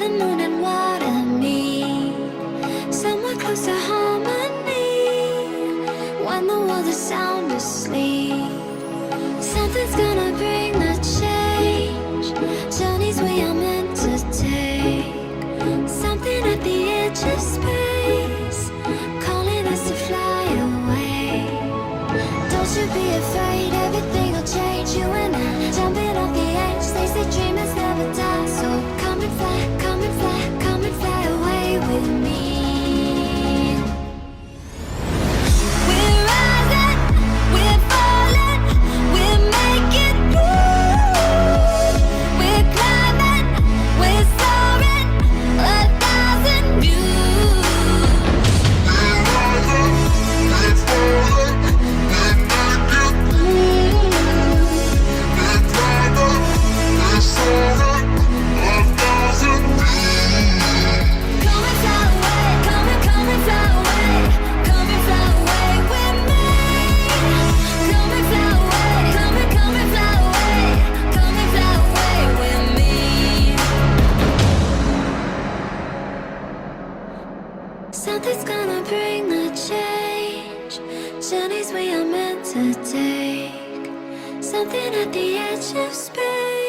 the moon and water meet somewhere close to harmony. When the world is sound asleep, something's gonna bring the change. Journeys we are meant to take. Something at the edge of space, calling us to fly away. Don't you be afraid, everything will change. You and I, jumping off the edge. They say dreamers never die, so come and fly, come and fly, come and fly away with me. We're rising, we're falling, we're making moves. We're climbing, we're soaring, 1,000 views. We're rising, we're falling, we're making moves. We're climbing, we're soaring, 1,000 views. Come and fly away, come and fly away, come and fly away with me. Come and fly away, come and fly away, come and fly away with me. Something's gonna bring the change. Journeys we are meant to take. Something at the edge of space.